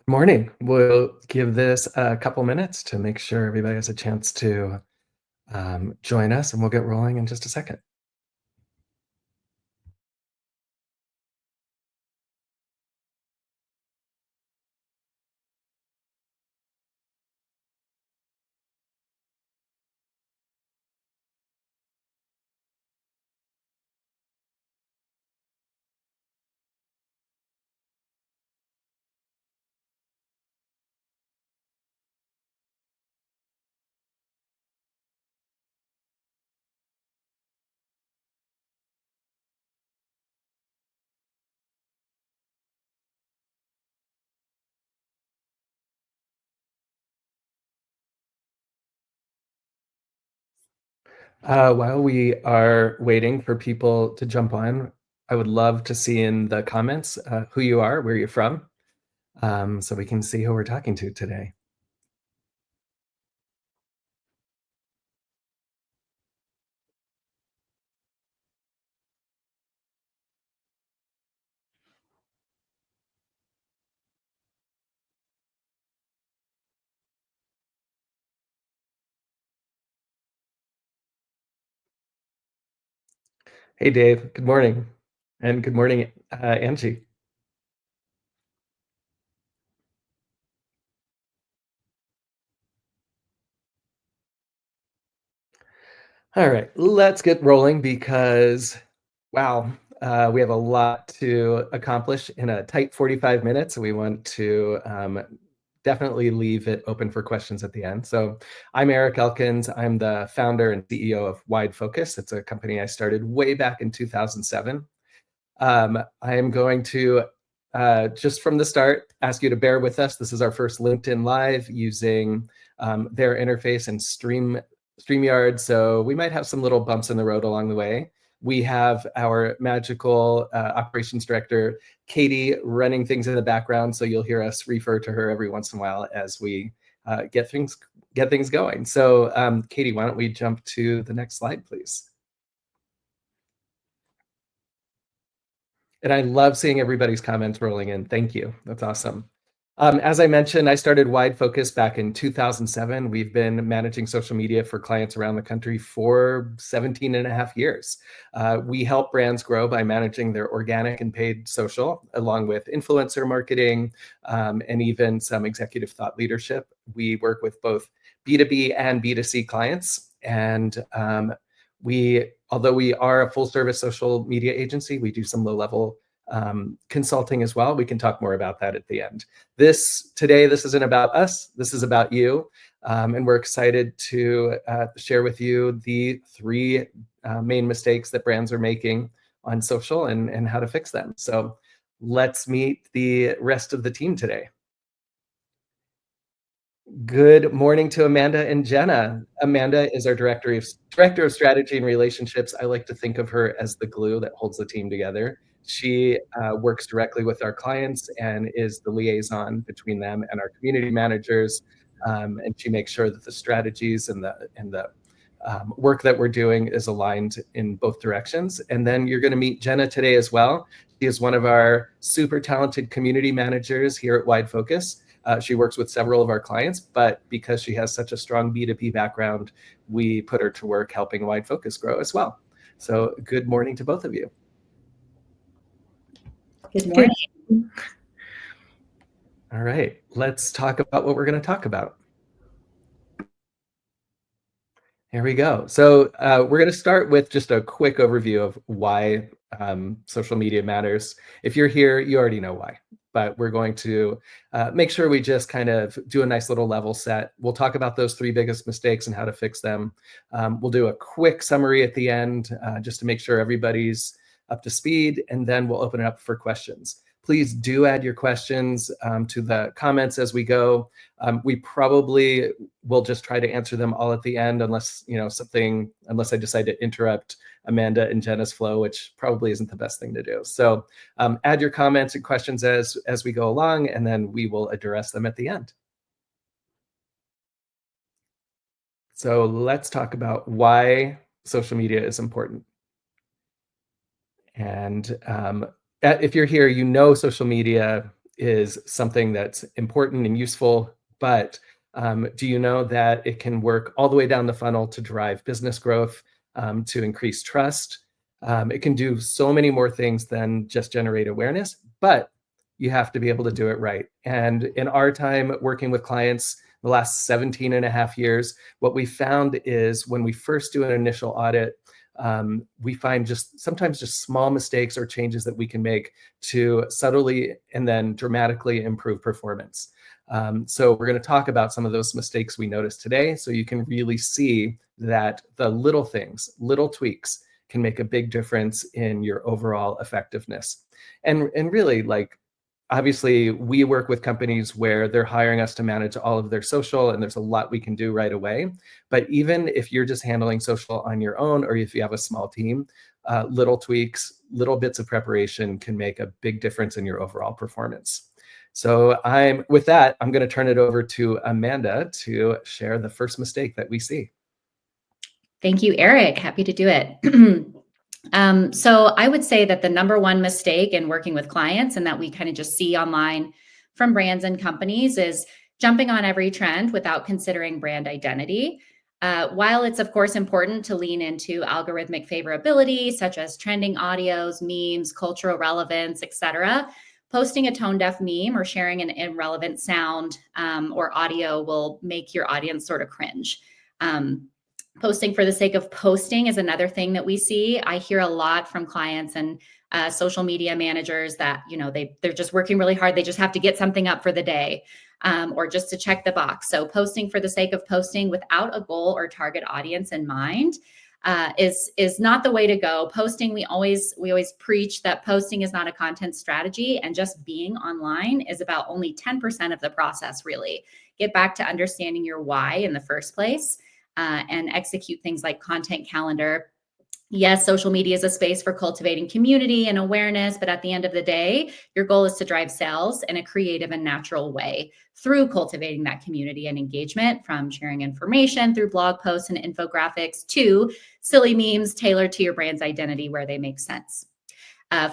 Morning. We'll give this a couple minutes to make sure everybody has a chance to join us, and we'll get rolling in just a second. While we are waiting for people to jump on, I would love to see in the comments who you are, where you're from, so we can see who we're talking to today. Hey, Dave. Good morning, and good morning, Angie. All right, let's get rolling because, wow, we have a lot to accomplish in a tight 45 minutes. We want to definitely leave it open for questions at the end. So, I'm Eric Elkins. I'm the founder and CEO of WideFocus. It's a company I started way back in 2007. I am going to just from the start ask you to bear with us. This is our first LinkedIn Live using their interface and StreamYard, so we might have some little bumps in the road along the way. We have our magical operations director, Katie, running things in the background, so you'll hear us refer to her every once in a while as we get things going. So, Katie, why don't we jump to the next slide, please? And I love seeing everybody's comments rolling in. Thank you. That's awesome. As I mentioned, I started Wide Focus back in 2007. We've been managing social media for clients around the country for 17 and a half years. We help brands grow by managing their organic and paid social, along with influencer marketing and even some executive thought leadership. We work with both B2B and B2C clients. And although we are a full service social media agency, we do some low level consulting as well. We can talk more about that at the end. This isn't about us. This is about you. And we're excited to share with you the three main mistakes that brands are making on social and how to fix them. So let's meet the rest of the team today. Good morning to Amanda and Jenna. Amanda is our director of strategy and relationships. I like to think of her as the glue that holds the team together. She works directly with our clients and is the liaison between them and our community managers. And she makes sure that the strategies and the work that we're doing is aligned in both directions. And then you're going to meet Jenna today as well. She is one of our super talented community managers here at Wide Focus. She works with several of our clients, but because she has such a strong B2B background, we put her to work helping Wide Focus grow as well. So good morning to both of you. Good morning. All right, let's talk about what we're going to talk about. Here we go. So we're going to start with just a quick overview of why social media matters. If you're here, you already know why, but we're going to make sure we just kind of do a nice little level set. We'll talk about those three biggest mistakes and how to fix them. We'll do a quick summary at the end just to make sure everybody's up to speed, and then we'll open it up for questions. Please do add your questions to the comments as we go. We probably will just try to answer them all at the end, unless I decide to interrupt Amanda and Jenna's flow, which probably isn't the best thing to do. So add your comments and questions as we go along, and then we will address them at the end. So let's talk about why social media is important. And if you're here, you know social media is something that's important and useful, but do you know that it can work all the way down the funnel to drive business growth, to increase trust? It can do so many more things than just generate awareness, but you have to be able to do it right. And in our time working with clients, the last 17 and a half years, what we found is when we first do an initial audit, we find just sometimes just small mistakes or changes that we can make to subtly and then dramatically improve performance. So we're going to talk about some of those mistakes we noticed today so you can really see that the little things, little tweaks can make a big difference in your overall effectiveness. And really, like, obviously we work with companies where they're hiring us to manage all of their social, and there's a lot we can do right away. But even if you're just handling social on your own, or if you have a small team, little tweaks, little bits of preparation can make a big difference in your overall performance. So with that, I'm going to turn it over to Amanda to share the first mistake that we see. Thank you, Eric. Happy to do it. So I would say that the number one mistake in working with clients, and that we kind of just see online from brands and companies, is jumping on every trend without considering brand identity. While it's of course important to lean into algorithmic favorability, such as trending audios, memes, cultural relevance, etc., posting a tone-deaf meme or sharing an irrelevant sound or audio will make your audience sort of cringe. Posting for the sake of posting is another thing that we see. I hear a lot from clients and social media managers that, you know, they're just working really hard. They just have to get something up for the day or just to check the box. So posting for the sake of posting without a goal or target audience in mind is not the way to go. Posting, we always preach that posting is not a content strategy, and just being online is about only 10% of the process, really. Get back to understanding your why in the first place. And execute things like content calendar. Yes, social media is a space for cultivating community and awareness, but at the end of the day, your goal is to drive sales in a creative and natural way through cultivating that community and engagement, from sharing information through blog posts and infographics to silly memes tailored to your brand's identity where they make sense.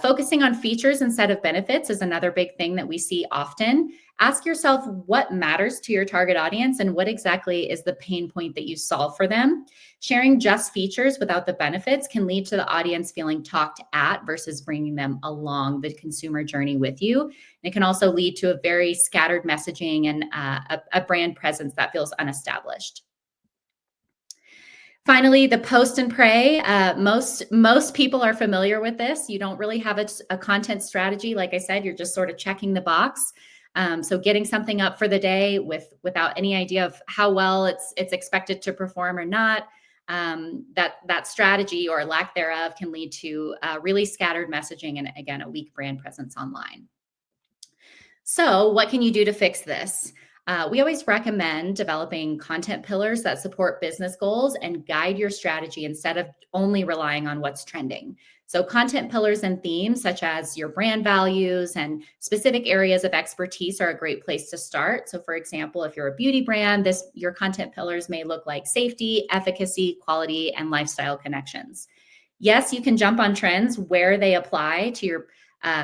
Focusing on features instead of benefits is another big thing that we see often. Ask yourself what matters to your target audience and what exactly is the pain point that you solve for them. Sharing just features without the benefits can lead to the audience feeling talked at versus bringing them along the consumer journey with you. And it can also lead to a very scattered messaging and a brand presence that feels unestablished. Finally, the post and pray. Most people are familiar with this. You don't really have a content strategy. Like I said, you're just sort of checking the box. So getting something up for the day without any idea of how well it's expected to perform or not, that strategy or lack thereof can lead to really scattered messaging and, again, a weak brand presence online. So what can you do to fix this? We always recommend developing content pillars that support business goals and guide your strategy instead of only relying on what's trending. So content pillars and themes such as your brand values and specific areas of expertise are a great place to start. So for example, if you're a beauty brand, your content pillars may look like safety, efficacy, quality, and lifestyle connections. Yes, you can jump on trends where they apply to your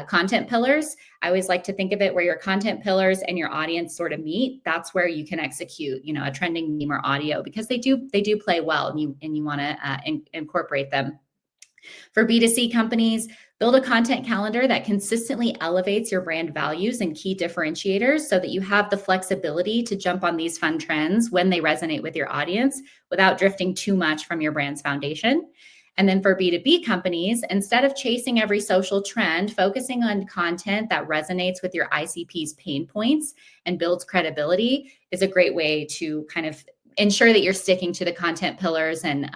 content pillars. I always like to think of it where your content pillars and your audience sort of meet. That's where you can execute, a trending meme or audio, because they do play well, and you want to incorporate them. For B2C companies, build a content calendar that consistently elevates your brand values and key differentiators so that you have the flexibility to jump on these fun trends when they resonate with your audience without drifting too much from your brand's foundation. And then for B2B companies, instead of chasing every social trend, focusing on content that resonates with your ICP's pain points and builds credibility is a great way to kind of ensure that you're sticking to the content pillars and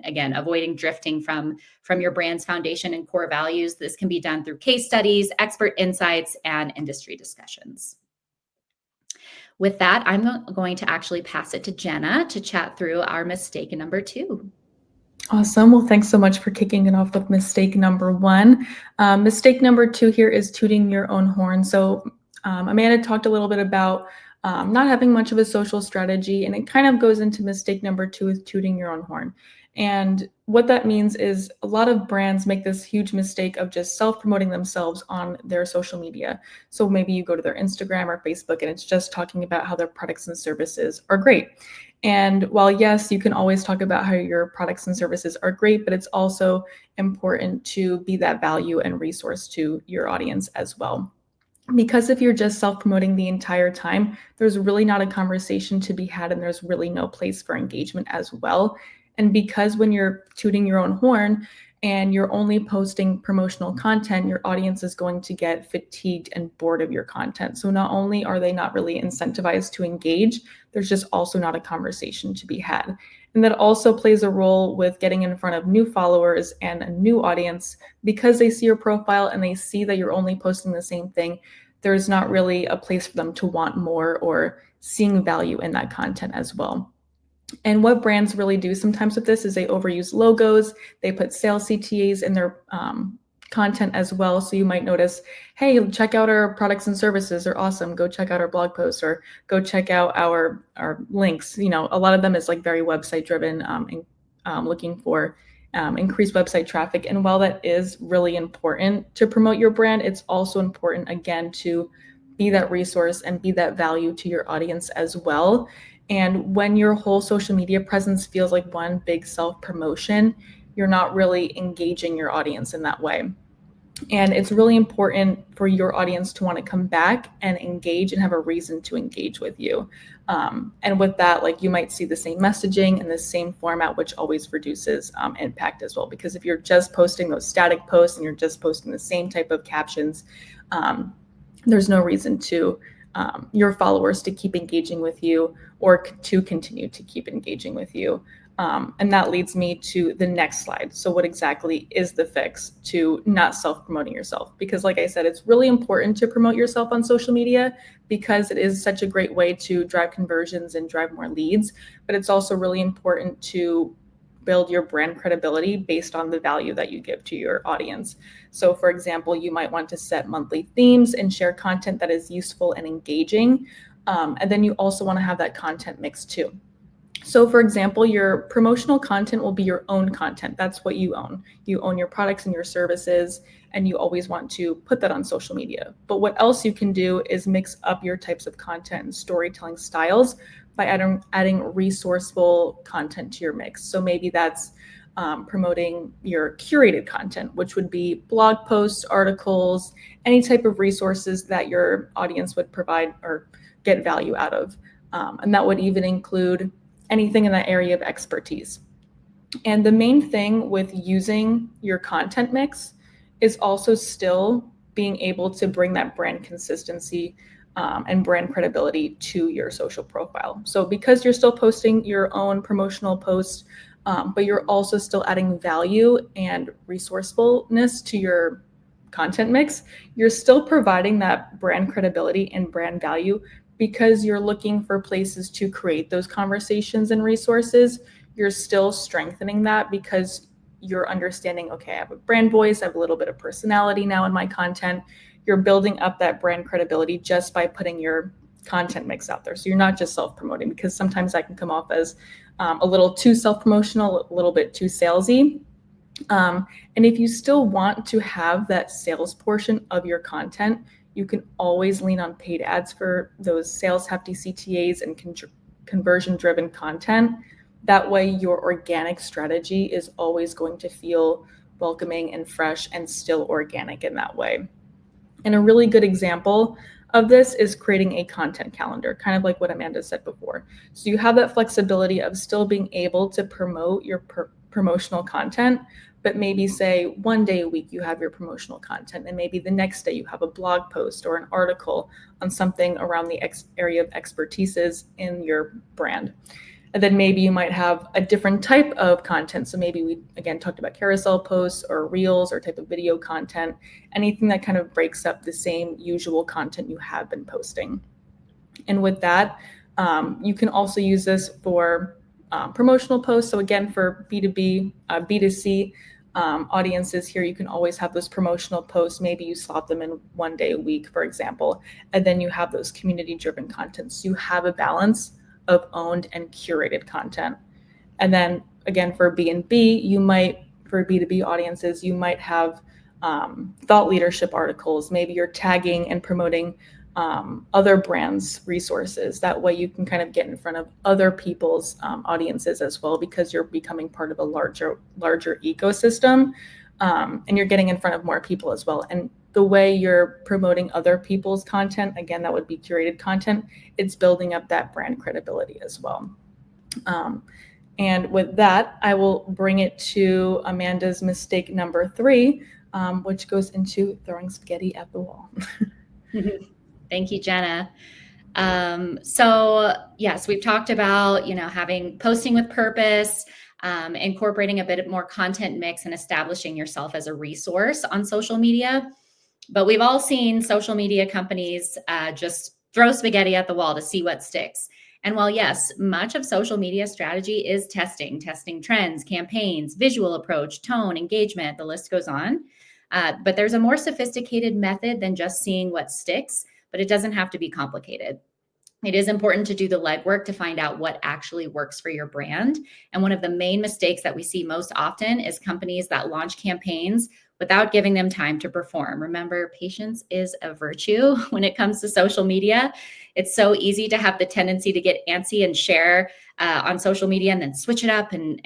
again, avoiding drifting from your brand's foundation and core values. This can be done through case studies, expert insights, and industry discussions. With that, I'm going to actually pass it to Jenna to chat through our mistake number 2. Awesome. Well, thanks so much for kicking it off with mistake number 1. Mistake number 2 here is tooting your own horn. So Amanda talked a little bit about not having much of a social strategy, and it kind of goes into mistake number 2 is tooting your own horn. And what that means is a lot of brands make this huge mistake of just self-promoting themselves on their social media. So maybe you go to their Instagram or Facebook and it's just talking about how their products and services are great. And while yes, you can always talk about how your products and services are great, but it's also important to be that value and resource to your audience as well. Because if you're just self-promoting the entire time, there's really not a conversation to be had and there's really no place for engagement as well. And because when you're tooting your own horn and you're only posting promotional content, your audience is going to get fatigued and bored of your content. So not only are they not really incentivized to engage, there's just also not a conversation to be had. And that also plays a role with getting in front of new followers and a new audience because they see your profile and they see that you're only posting the same thing. There's not really a place for them to want more or seeing value in that content as well. And what brands really do sometimes with this is they overuse logos, they put sales CTAs in their content as well. So you might notice, hey, check out our products and services, they're awesome. Go check out our blog posts or go check out our links. You know, a lot of them is like very website driven and looking for increased website traffic. And while that is really important to promote your brand, it's also important, again, to be that resource and be that value to your audience as well. And when your whole social media presence feels like one big self-promotion, you're not really engaging your audience in that way. And it's really important for your audience to want to come back and engage and have a reason to engage with you. And with that, like, you might see the same messaging in the same format, which always reduces impact as well. Because if you're just posting those static posts and you're just posting the same type of captions, there's no reason to your followers to keep engaging with you or to continue to keep engaging with you. And that leads me to the next slide. So what exactly is the fix to not self-promoting yourself? Because like I said, it's really important to promote yourself on social media because it is such a great way to drive conversions and drive more leads. But it's also really important to build your brand credibility based on the value that you give to your audience. So for example, you might want to set monthly themes and share content that is useful and engaging. And then you also want to have that content mix too. So for example, your promotional content will be your own content. That's what you own. You own your products and your services, and you always want to put that on social media. But what else you can do is mix up your types of content and storytelling styles by adding resourceful content to your mix. So maybe that's promoting your curated content, which would be blog posts, articles, any type of resources that your audience would provide or get value out of. And that would even include anything in that area of expertise. And the main thing with using your content mix is also still being able to bring that brand consistency and brand credibility to your social profile. So because you're still posting your own promotional posts, but you're also still adding value and resourcefulness to your content mix, you're still providing that brand credibility and brand value because you're looking for places to create those conversations and resources. You're still strengthening that because you're understanding, okay, I have a brand voice, I have a little bit of personality now in my content. You're building up that brand credibility just by putting your content mix out there. So you're not just self-promoting, because sometimes that can come off as a little too self-promotional, a little bit too salesy. And if you still want to have that sales portion of your content, you can always lean on paid ads for those sales hefty CTAs and conversion driven content. That way your organic strategy is always going to feel welcoming and fresh and still organic in that way. And a really good example of this is creating a content calendar, kind of like what Amanda said before. So you have that flexibility of still being able to promote your promotional content, but maybe say one day a week you have your promotional content, and maybe the next day you have a blog post or an article on something around the area of expertises in your brand. And then maybe you might have a different type of content. So maybe we, again, talked about carousel posts or reels or type of video content, anything that kind of breaks up the same usual content you have been posting. And with that, you can also use this for promotional posts. So again, for B2B, B2C audiences here, you can always have those promotional posts. Maybe you slot them in one day a week, for example, and then you have those community-driven content. So you have a balance of owned and curated content. And then again, for B&B, you might, for B2B audiences, you might have thought leadership articles. Maybe you're tagging and promoting other brands' resources. That way you can kind of get in front of other people's audiences as well, because you're becoming part of a larger ecosystem, and you're getting in front of more people as well. And the way you're promoting other people's content, again, that would be curated content, it's building up that brand credibility as well. And with that, I will bring it to Amanda's mistake number 3, which goes into throwing spaghetti at the wall. Thank you, Jenna. So yes, we've talked about, having posting with purpose, incorporating a bit more content mix, and establishing yourself as a resource on social media. But we've all seen social media companies just throw spaghetti at the wall to see what sticks. And while yes, much of social media strategy is testing trends, campaigns, visual approach, tone, engagement, the list goes on. But there's a more sophisticated method than just seeing what sticks, but it doesn't have to be complicated. It is important to do the legwork to find out what actually works for your brand. And one of the main mistakes that we see most often is companies that launch campaigns without giving them time to perform. Remember, patience is a virtue when it comes to social media. It's so easy to have the tendency to get antsy and share on social media and then switch it up and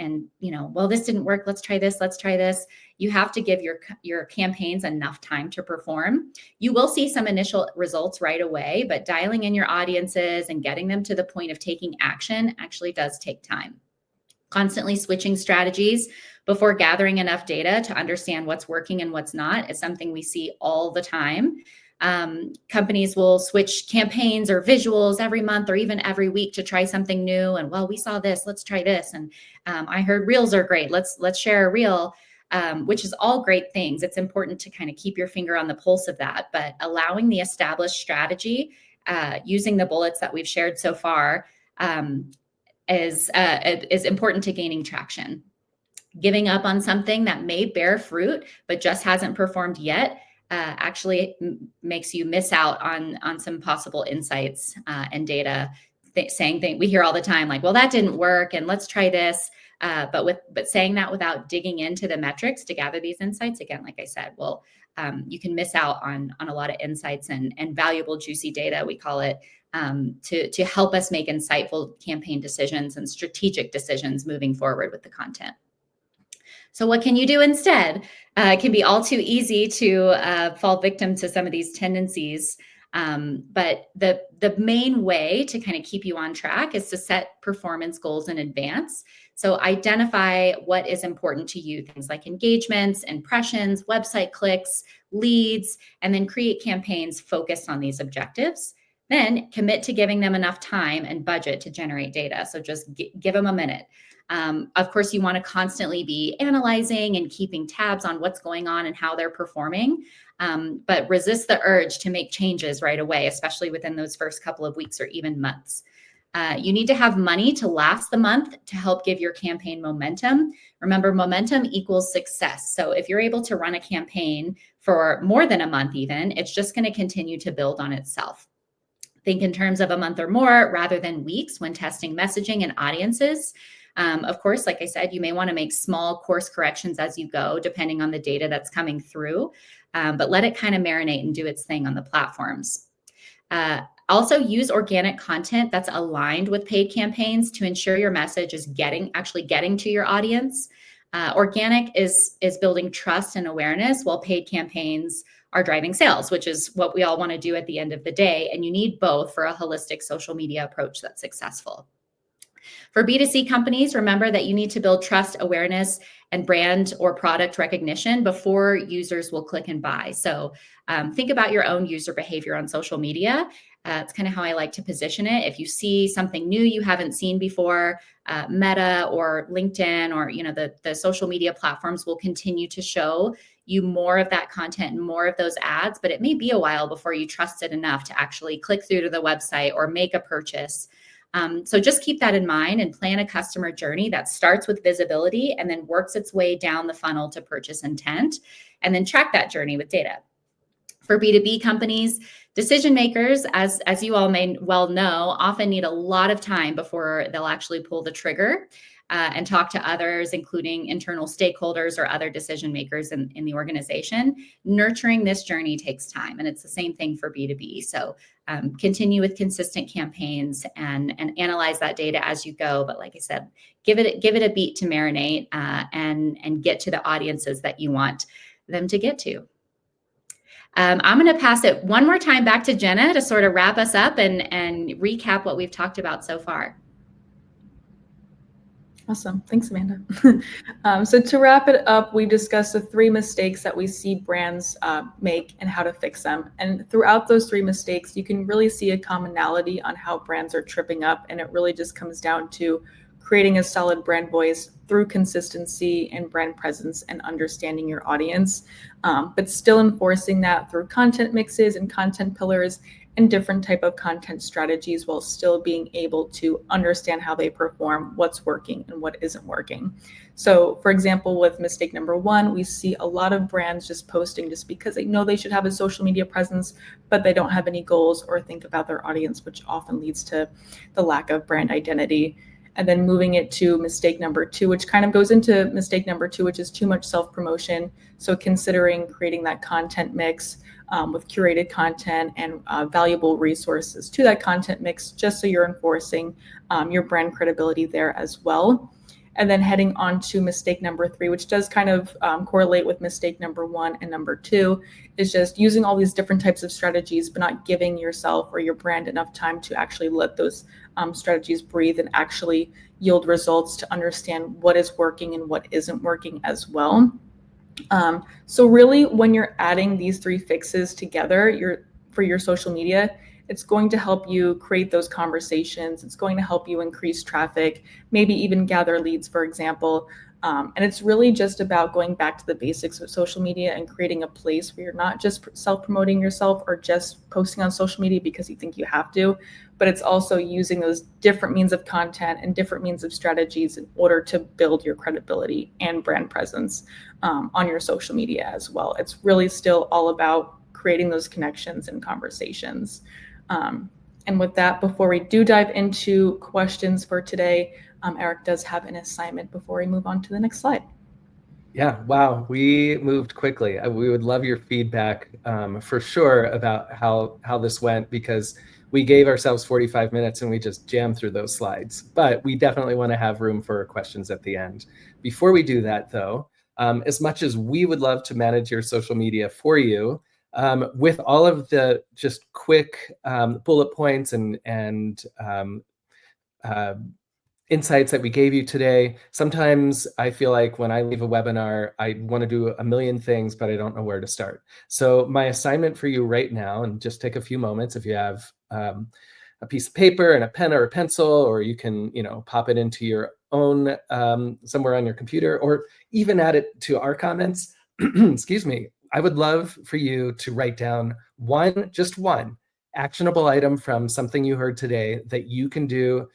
well, this didn't work. Let's try this. You have to give your campaigns enough time to perform. You will see some initial results right away, but dialing in your audiences and getting them to the point of taking action actually does take time. Constantly switching strategies before gathering enough data to understand what's working and what's not is something we see all the time. Companies will switch campaigns or visuals every month or even every week to try something new. And well, we saw this, let's try this. And I heard reels are great. Let's share a reel, which is all great things. It's important to kind of keep your finger on the pulse of that, but allowing the established strategy, using the bullets that we've shared so far, is important to gaining traction. Giving up on something that may bear fruit but just hasn't performed yet actually makes you miss out on some possible insights and data. Saying things we hear all the time, like, well, that didn't work, and let's try this. But saying that without digging into the metrics to gather these insights, again, like I said, well, you can miss out on a lot of insights and valuable, juicy data, we call it, to help us make insightful campaign decisions and strategic decisions moving forward with the content. So what can you do instead? It can be all too easy to fall victim to some of these tendencies. But the main way to kind of keep you on track is to set performance goals in advance. So identify what is important to you, things like engagements, impressions, website clicks, leads, and then create campaigns focused on these objectives. Then commit to giving them enough time and budget to generate data. So just give them a minute. Of course, you want to constantly be analyzing and keeping tabs on what's going on and how they're performing, but resist the urge to make changes right away, especially within those first couple of weeks or even months. You need to have money to last the month to help give your campaign momentum. Remember, momentum equals success. So if you're able to run a campaign for more than a month even, it's just going to continue to build on itself. Think in terms of a month or more rather than weeks when testing messaging and audiences. Of course, like I said, you may want to make small course corrections as you go, depending on the data that's coming through, but let it kind of marinate and do its thing on the platforms. Also use organic content that's aligned with paid campaigns to ensure your message is actually getting to your audience. Organic is building trust and awareness, while paid campaigns are driving sales, which is what we all want to do at the end of the day. And you need both for a holistic social media approach that's successful. For B2C companies, remember that you need to build trust, awareness, and brand or product recognition before users will click and buy. So think about your own user behavior on social media. It's kind of how I like to position it. If you see something new you haven't seen before, Meta or LinkedIn or the social media platforms will continue to show you more of that content and more of those ads, but it may be a while before you trust it enough to actually click through to the website or make a purchase. So just keep that in mind and plan a customer journey that starts with visibility and then works its way down the funnel to purchase intent, and then track that journey with data. For B2B companies, decision makers, as you all may well know, often need a lot of time before they'll actually pull the trigger and talk to others, including internal stakeholders or other decision makers in the organization. Nurturing this journey takes time, and it's the same thing for B2B. So continue with consistent campaigns and analyze that data as you go. But like I said, give it a beat to marinate and get to the audiences that you want them to get to. I'm going to pass it one more time back to Jenna to sort of wrap us up and recap what we've talked about so far. Awesome. Thanks, Amanda. So to wrap it up, we discussed the 3 mistakes that we see brands make and how to fix them. And throughout those 3 mistakes, you can really see a commonality on how brands are tripping up. And it really just comes down to creating a solid brand voice through consistency and brand presence and understanding your audience, but still enforcing that through content mixes and content pillars and different type of content strategies, while still being able to understand how they perform, what's working and what isn't working. So for example, with mistake number 1, we see a lot of brands just posting just because they know they should have a social media presence, but they don't have any goals or think about their audience, which often leads to the lack of brand identity. And then moving it to mistake number 2, which kind of goes into mistake number 2, which is too much self-promotion. So considering creating that content mix with curated content and valuable resources to that content mix, just so you're enforcing your brand credibility there as well. And then heading on to mistake number 3, which does kind of correlate with mistake number 1 and number 2, is just using all these different types of strategies, but not giving yourself or your brand enough time to actually let those strategies breathe and actually yield results to understand what is working and what isn't working as well. So really, when you're adding these 3 fixes together for your social media, it's going to help you create those conversations. It's going to help you increase traffic, maybe even gather leads, for example. And it's really just about going back to the basics of social media and creating a place where you're not just self-promoting yourself or just posting on social media because you think you have to, but it's also using those different means of content and different means of strategies in order to build your credibility and brand presence on your social media as well. It's really still all about creating those connections and conversations. And with that, before we do dive into questions for today, Eric does have an assignment before we move on to the next slide. Yeah, wow, we moved quickly. We would love your feedback for sure about how this went, because we gave ourselves 45 minutes and we just jammed through those slides. But we definitely want to have room for questions at the end. Before we do that, though, as much as we would love to manage your social media for you, with all of the just quick bullet points and insights that we gave you today, sometimes I feel like when I leave a webinar, I want to do a million things, but I don't know where to start. So my assignment for you right now, and just take a few moments if you have a piece of paper and a pen or a pencil, or you can, pop it into your own somewhere on your computer, or even add it to our comments. Excuse me. I would love for you to write down just one actionable item from something you heard today that you can do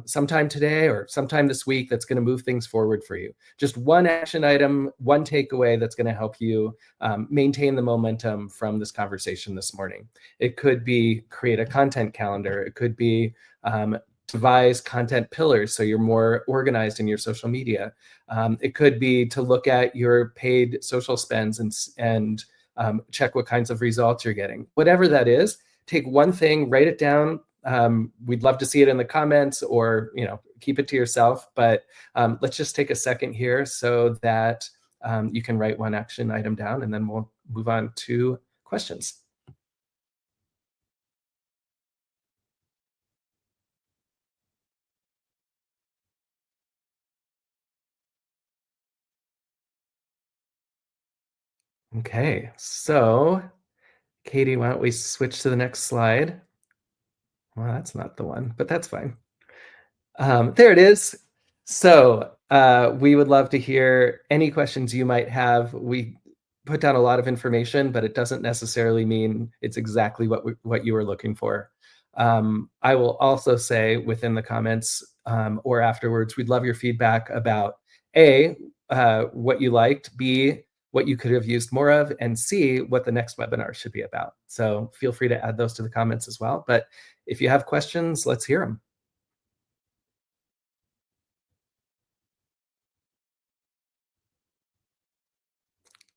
sometime today or sometime this week that's going to move things forward for you. Just one action item, one takeaway that's going to help you maintain the momentum from this conversation this morning. It could be create a content calendar. It could be devise content pillars so you're more organized in your social media. It could be to look at your paid social spends and check what kinds of results you're getting. Whatever that is, take one thing, write it down. We'd love to see it in the comments, or keep it to yourself. But let's just take a second here so that you can write one action item down, and then we'll move on to questions. Okay, so Katie, why don't we switch to the next slide? Well, that's not the one, but that's fine. There it is. So we would love to hear any questions you might have. We put down a lot of information, but it doesn't necessarily mean it's exactly what you were looking for. I will also say within the comments or afterwards, we'd love your feedback about A, what you liked, B, what you could have used more of, and C, what the next webinar should be about. So feel free to add those to the comments as well. But if you have questions, let's hear them.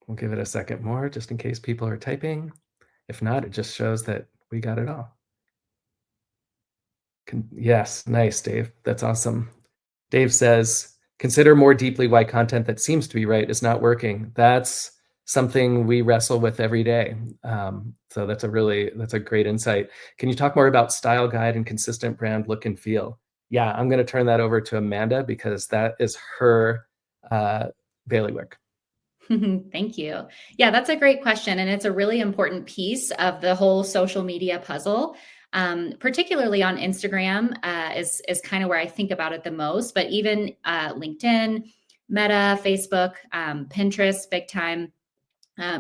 We'll give it a second more just in case people are typing. If not, it just shows that we got it all. Yes, nice, Dave. That's awesome. Dave says, consider more deeply why content that seems to be right is not working. That's something we wrestle with every day. So that's a great insight. Can you talk more about style guide and consistent brand look and feel? Yeah, I'm going to turn that over to Amanda because that is her bailiwick. Thank you. Yeah, that's a great question. And it's a really important piece of the whole social media puzzle. Particularly on Instagram is kind of where I think about it the most, but even LinkedIn, Meta, Facebook, Pinterest, big time.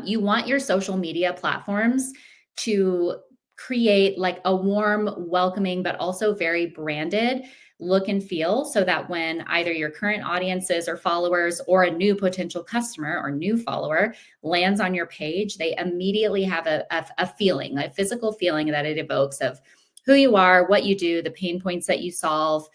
You want your social media platforms to create like a warm, welcoming, but also very branded look and feel so that when either your current audiences or followers or a new potential customer or new follower lands on your page, they immediately have a feeling, a physical feeling that it evokes of who you are, what you do, the pain points that you solve,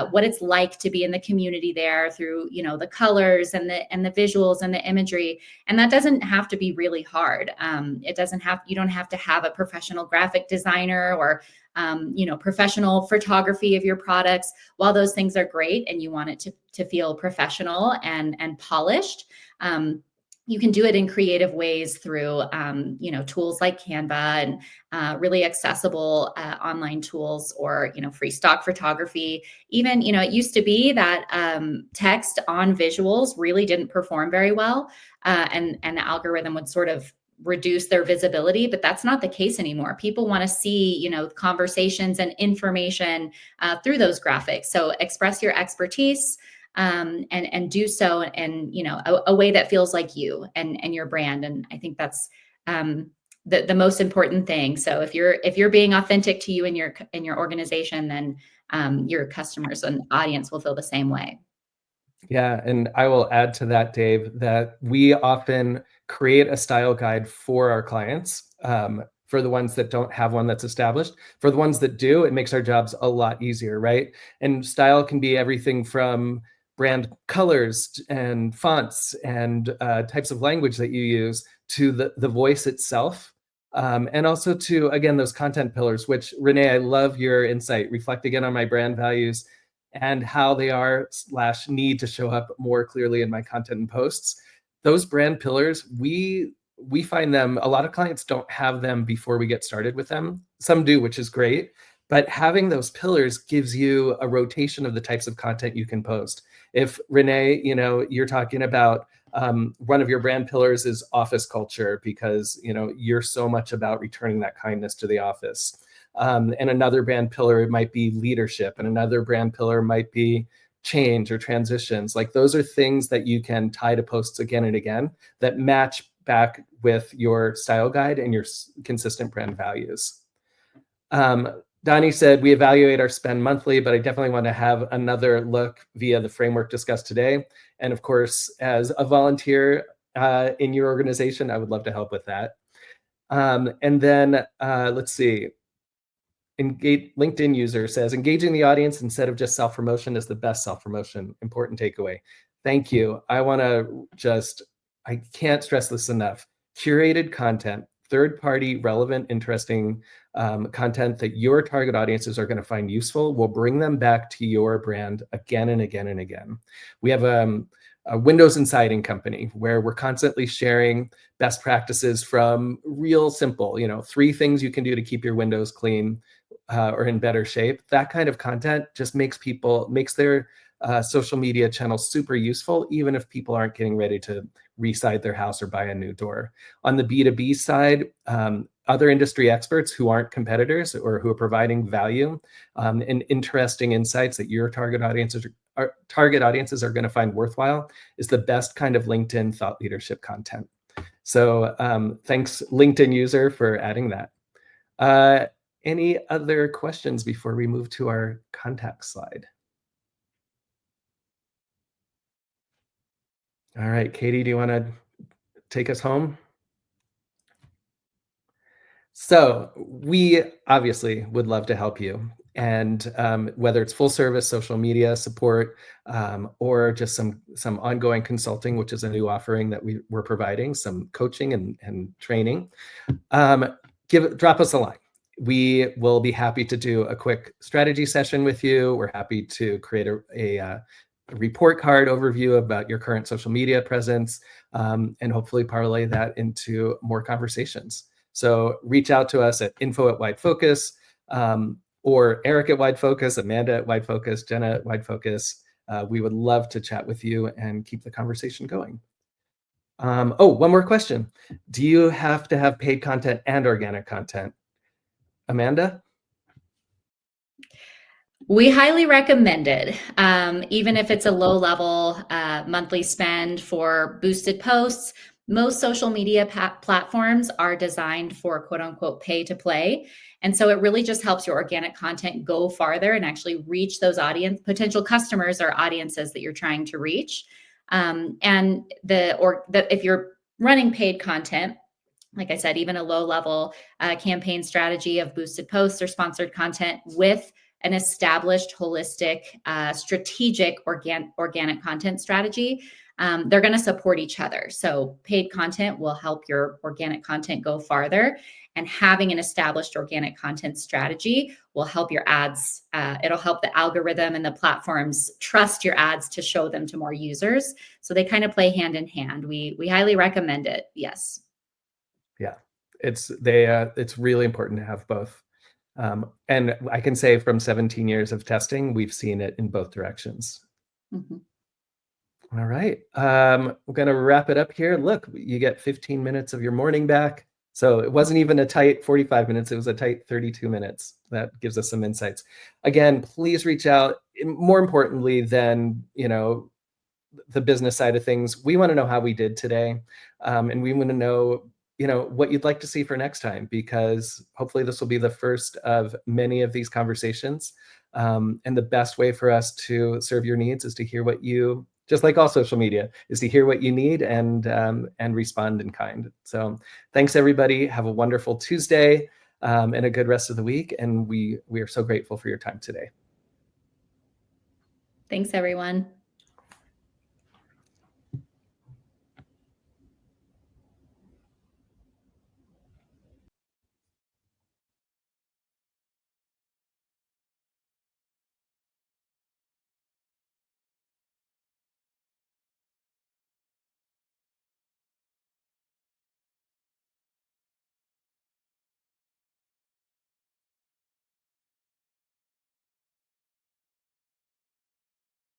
what it's like to be in the community there through, the colors and the visuals and the imagery. And that doesn't have to be really hard. You don't have to have a professional graphic designer or, professional photography of your products. While those things are great and you want it to feel professional and polished, you can do it in creative ways through, tools like Canva and really accessible online tools or, free stock photography. Even, it used to be that text on visuals really didn't perform very well, and the algorithm would sort of reduce their visibility, but that's not the case anymore. People want to see, conversations and information through those graphics. So express your expertise and do so in a way that feels like you and your brand. And I think that's the most important thing. So if you're being authentic to you and your organization, then your customers and audience will feel the same way. Yeah, and I will add to that, Dave, that we often create a style guide for our clients. For the ones that don't have one that's established. For the ones that do, it makes our jobs a lot easier, right? And style can be everything from brand colors and fonts and types of language that you use to the voice itself. And also to, again, those content pillars, which Renee, I love your insight. Reflect again on my brand values and how they are / need to show up more clearly in my content and posts. Those brand pillars, we find them, a lot of clients don't have them before we get started with them. Some do, which is great. But having those pillars gives you a rotation of the types of content you can post. If Renee, you're talking about one of your brand pillars is office culture because you're so much about returning that kindness to the office. And another brand pillar might be leadership, and another brand pillar might be change or transitions. Like those are things that you can tie to posts again and again that match back with your style guide and your consistent brand values. Donnie said, we evaluate our spend monthly, but I definitely want to have another look via the framework discussed today. And of course, as a volunteer in your organization, I would love to help with that. And then let's see. LinkedIn user says, engaging the audience instead of just self-promotion is the best self-promotion. Important takeaway. Thank you. I can't stress this enough. Curated content, third-party, relevant, interesting content that your target audiences are going to find useful will bring them back to your brand again and again and again. We have a Windows Insiding company where we're constantly sharing best practices from real simple, 3 things you can do to keep your Windows clean or in better shape. That kind of content just makes their social media channels super useful, even if people aren't getting ready to reside their house or buy a new door. On the B2B side, other industry experts who aren't competitors or who are providing value and interesting insights that your target audiences are going to find worthwhile is the best kind of LinkedIn thought leadership content. So thanks, LinkedIn user, for adding that. Any other questions before we move to our contact slide? All right, Katie, do you want to take us home? So we obviously would love to help you. And whether it's full service social media support or just some ongoing consulting, which is a new offering that we're providing, some coaching and training, drop us a line. We will be happy to do a quick strategy session with you. We're happy to create a report card overview about your current social media presence and hopefully parlay that into more conversations. So reach out to us at info@WideFocus or Eric at WideFocus, Amanda at WideFocus, Jenna at WideFocus. We would love to chat with you and keep the conversation going. Oh, one more question. Do you have to have paid content and organic content? Amanda? We highly recommend it, even if it's a low level monthly spend for boosted posts. Most social media platforms are designed for quote unquote pay to play. And so it really just helps your organic content go farther and actually reach those potential customers or audiences that you're trying to reach. If you're running paid content, like I said, even a low level campaign strategy of boosted posts or sponsored content with an established, holistic, strategic organic content strategy, they're going to support each other. So paid content will help your organic content go farther, and having an established organic content strategy will help your ads. It'll help the algorithm and the platforms trust your ads to show them to more users. So they kind of play hand in hand. We highly recommend it. Yes. Yeah, it's really important to have both. And I can say from 17 years of testing, we've seen it in both directions. Mm-hmm. All right. I'm going to wrap it up here. Look, you get 15 minutes of your morning back. So it wasn't even a tight 45 minutes. It was a tight 32 minutes. That gives us some insights. Again, please reach out. More importantly than, the business side of things, we want to know how we did today. And we want to know, what you'd like to see for next time, because hopefully this will be the first of many of these conversations. And the best way for us to serve your needs is to hear what you, just like all social media, is to hear what you need and respond in kind. So thanks, everybody. Have a wonderful Tuesday and a good rest of the week. And we are so grateful for your time today. Thanks, everyone.